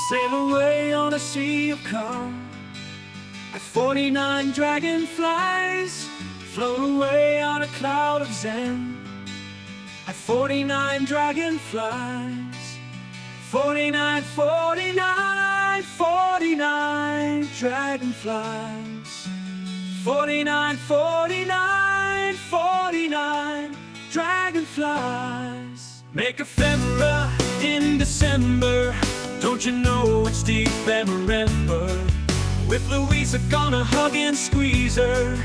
Sail away on a sea of calm. At 49 dragonflies float away on a cloud of zen. At 49 dragonflies, 49, 49, 49 dragonflies, 49, 49, 49 dragonflies. Make ephemera in December. Don't you know it's Dephemerember? With Louisa gonna hug and squeeze her,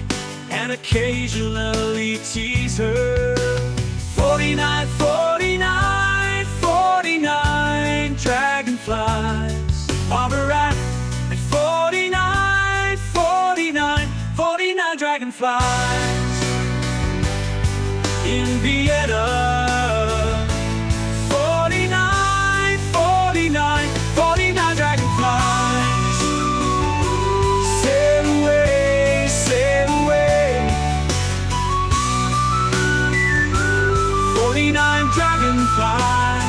and occasionally tease her. 49, 49, 49 dragonflies. Barbara at 49, 49, 49 dragonflies. In Vienna, 49, 49, 49 dragonflies. Sail away, sail away. 49 dragonflies.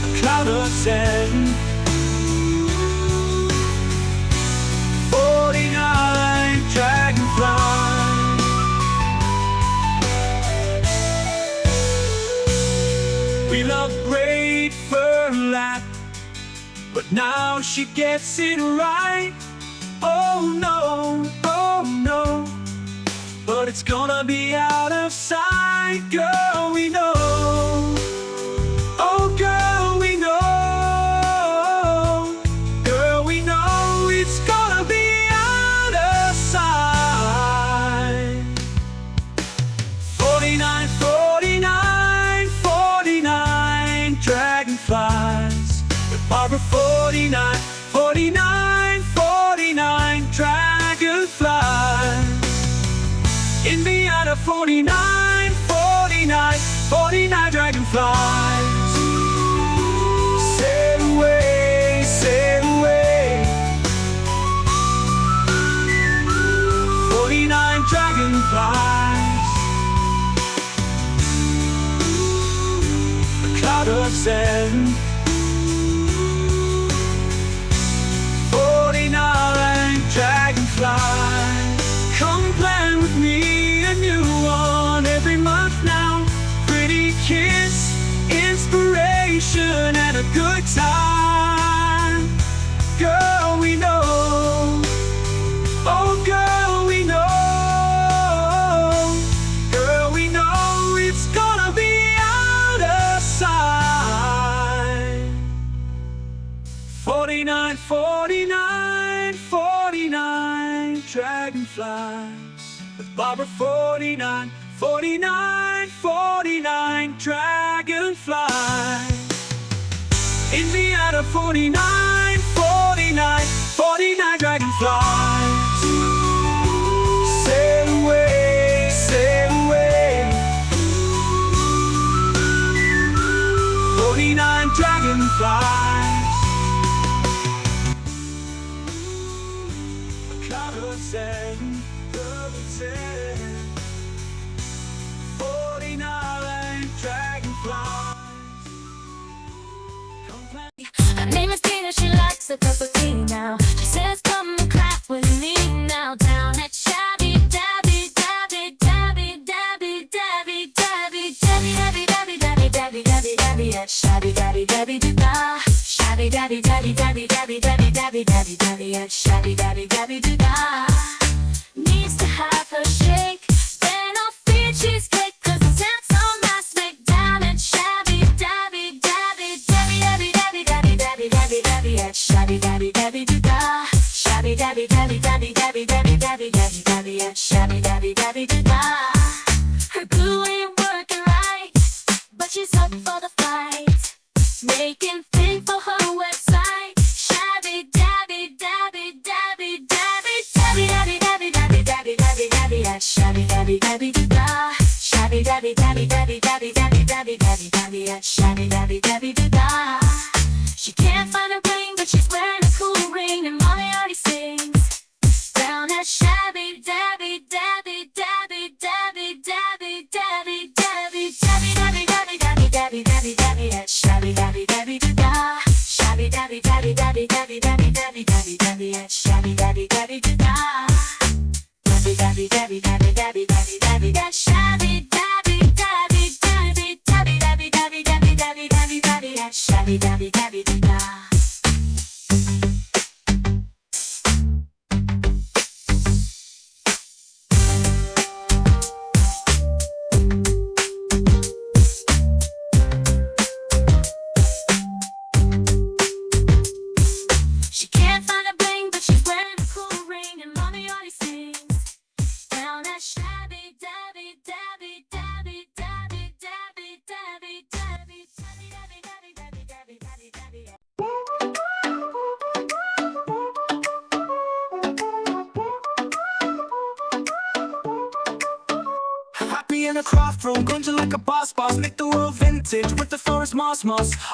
A cloud of sand. 49 dragonflies. We love great fur lap, but now she gets it right. Oh no, oh no, but it's gonna be out of sight. Girl, we know. Oh girl, we know. Girl, we know it's gonna be out of sight. 49, 49, 49 dragonflies. With Barbara 49, 49, 49 dragonflies. In Vienna 49, 49, 49 dragonflies. Sail away, sail away. 49 dragonflies. A cloud of sand. 49 dragonflies. Come plan with me a new one every month now. Pretty kiss, inspiration, and a good time. Girl, we know. Oh, girl, we know. Girl, we know it's gonna be out of sight. 49, 49, 49 dragonflies. With Barbara 49, 49, 49 dragonflies. In Vienna 49, 49, 49 dragonflies. Sail away, sail away. 49 dragonflies. A cloud of sand. 49 dragonflies. Her name is Tina, she likes a cup of tea now. She says come and clap with me now. Down at Shabby Dabby Dabby Dabby Dabby Dabby Dabby Dabby Dabby Dabby Dabby Dabby Dabby Dabby at Shabby Dabby Dabby Dabby Shabby Dabby Dabby Dabby Dabby Dabby Dabby Dabby Dabby at Shabby Dabby Dabby Dabby. Needs to have her shake, then I'll feed cheesecake, 'cause it sounds so nice. Make down at Shabby Dabby Dabby Dabby Dabby Dabby Dabby Dabby Dabby Dabby at Shabby Dabby Dabby Dabby Shabby Dabby Dabby Dabby Dabby Dabby Dabby Dabby Dabby at Shabby Dabby Dabby Dabby. Her glue ain't working right, but she's up for the fight, making thing for her website. Shabby Dabby Dabby Dabby Dabby Dabby Dabby Dabby Dabby Dabby Dabby Dabby at Shabby Dabby Dabby Dabby Shabby Dabby Dabby Dabby Dabby Dabby Dabby Dabby Dabby at Shabby Dabby Dabby Dabby. She can't find her ring, but she's wearing a cool ring, and mommy already sings. Down at Shabby Dabby Dabby Dabby Dabby Dabby Dabby Dabby Dabby Dabby Dabby Dabby Dabby Dabby dabby dabby at shabby dabby dabby da. Shabby dabby dabby dabby dabby dabby dabby dabby dabby at shabby dabby dabby da. Dabby dabby dabby dabby dabby dabby dabby da. Shabby dabby dabby dabby dabby dabby dabby dabby dabby dabby dabby at shabby dabby dabby da. She can't find a bling, but she's wearing a cool ring, and mommy already sings down that shabby dabby dabby dabby dabby dabby dabby dabby dabby dabby dabby dabby dabby dabby dabby. Happy in a craft room, grunting like a boss. Make the world vintage with the forest moss.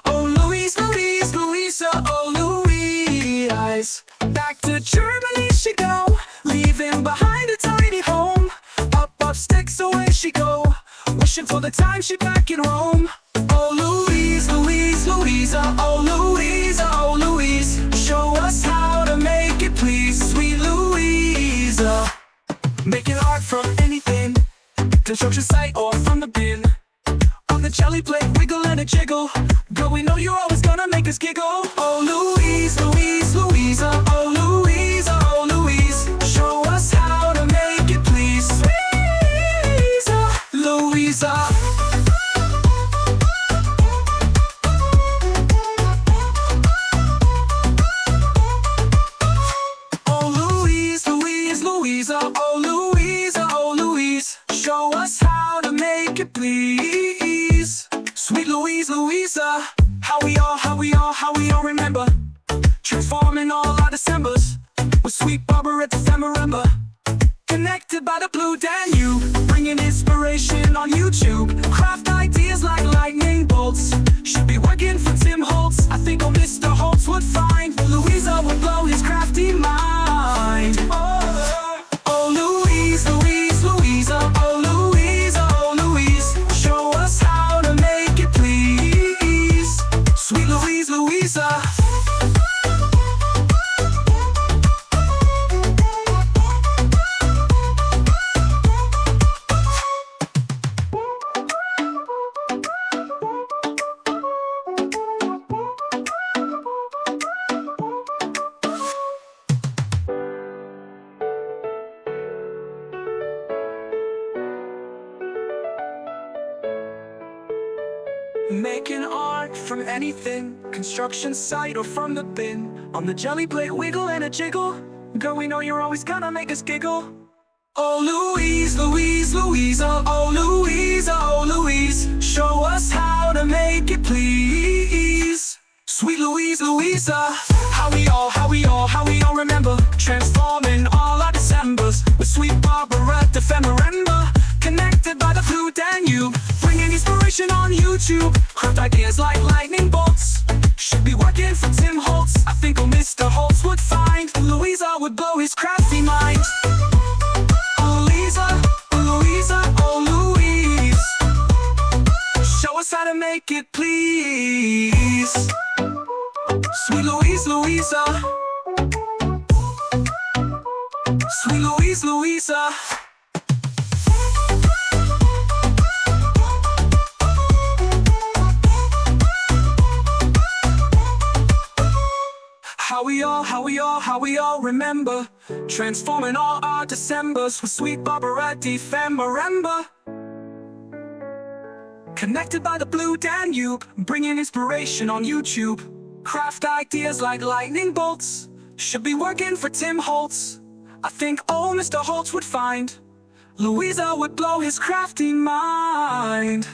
Oh Louise, Louise, Louisa, oh Louise. Back to Germany she go, leaving behind a tiny home. Up sticks, away she go, wishing for the time she back in Rome. Oh Louise, Louise, Louisa, oh Louisa, oh Louise. Show us how to make it, please, sweet Louisa. Making art from anything, construction site or from the bin. On the jelly plate, wiggle and a jiggle. Girl, we know you're always gonna make us giggle. Oh Louise, Louise, Louisa, oh Louisa, oh Louise. Show us how to make it, please, Louisa, Louisa. Oh Louise, Louise, Louisa, oh Louisa, oh Louise. Show us how to make it, please, sweet Louise, Louisa. How we all remember, transforming all our Decembers with sweet Barbara at Dephemerember. Connected by the blue Danube, bringing inspiration on YouTube. Craft ideas like lightning bolts, should be working for Tim Holtz. I think old Mr. Holtz would find Louisa would blow his crafty mind. Oh Louise, Louise, Louisa, oh Louisa, oh Louise. Show us how to make it, please, sweet Louise, Louisa. Making art from anything, construction site or from the bin. On the jelly plate, wiggle and a jiggle. Girl, we know you're always gonna make us giggle. Oh Louise, Louise, Louisa, oh Louisa, oh Louise. Show us how to make it, please, sweet Louise, Louisa. How we all remember, transforming all our Decembers with sweet Barbara at Dephemerember. Connected by the blue Danube, bringing inspiration on YouTube. Craft ideas like lightning bolts, should be working for Tim Holtz. I think old Mr. Holtz would find Louisa would blow his crafty mind. Oh Louisa, oh Louisa, oh Louise. Show us how to make it, please, sweet Louise, Louisa. Sweet Louise, Louisa. How we all remember, transforming all our Decembers with sweet Barbara at Dephemerember. Connected by the blue Danube, bringing inspiration on YouTube. Craft ideas like lightning bolts, should be working for Tim Holtz. I think old Mr. Holtz would find Louisa would blow his crafty mind.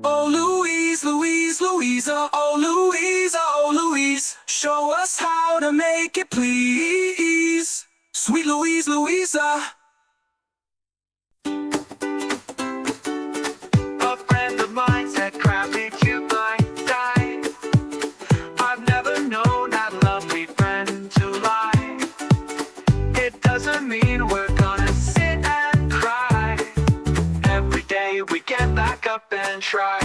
Oh Louise, Louise, Louisa, oh Louisa, oh Louise. Show us how to make it, please, sweet Louise, Louisa. A friend of mine said crafty cute might die. I've never known that lovely friend to lie. It doesn't mean we're gonna sit and cry. Every day we get back up and try.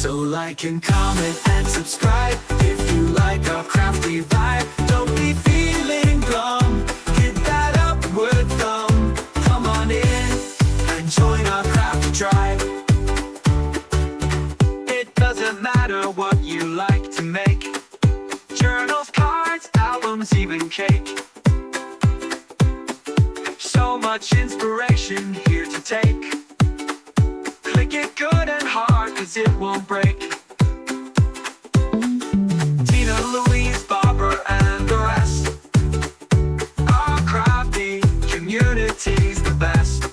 So like and comment and subscribe if you like our crafty vibe. Don't be feeling glum, hit that upward thumb. Come on in and join our crafty tribe. It doesn't matter what you like to make, journals, cards, albums, even cake. So much inspiration here to take. Click it good and hard, cause it won't break. Tina, Louise, Barbara, and the rest. Our crafty community's the best.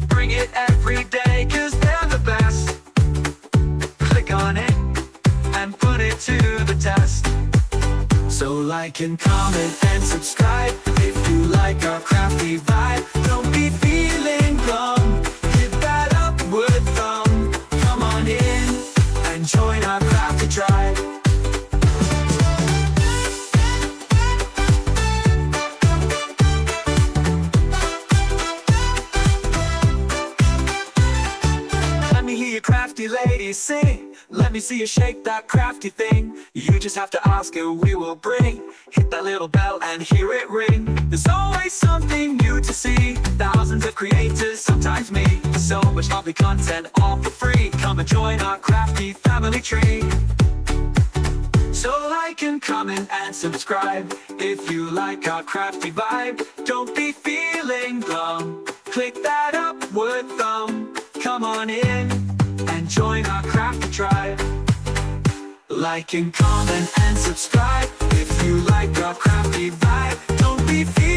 Bring it every day, cause they're the best. Click on it and put it to the test. So like and comment and subscribe if you like our crafty vibe. Don't be feeling glum, hit that upward thumb. Come on in and join our crafty tribe. Let me hear you crafty ladies sing. Let me see you shake that crafty thing. You just have to ask and we will bring. Hit that little bell and hear it ring. There's always something new to see. Thousands of creators, sometimes me. So much lovely content all for free. Come and join our crafty family tree. So like and comment and subscribe if you like our crafty vibe. Don't be feeling glum, click that upward thumb. Come on in and join our crafty tribe. Like and comment and subscribe if you like our crafty vibe. Don't be feeling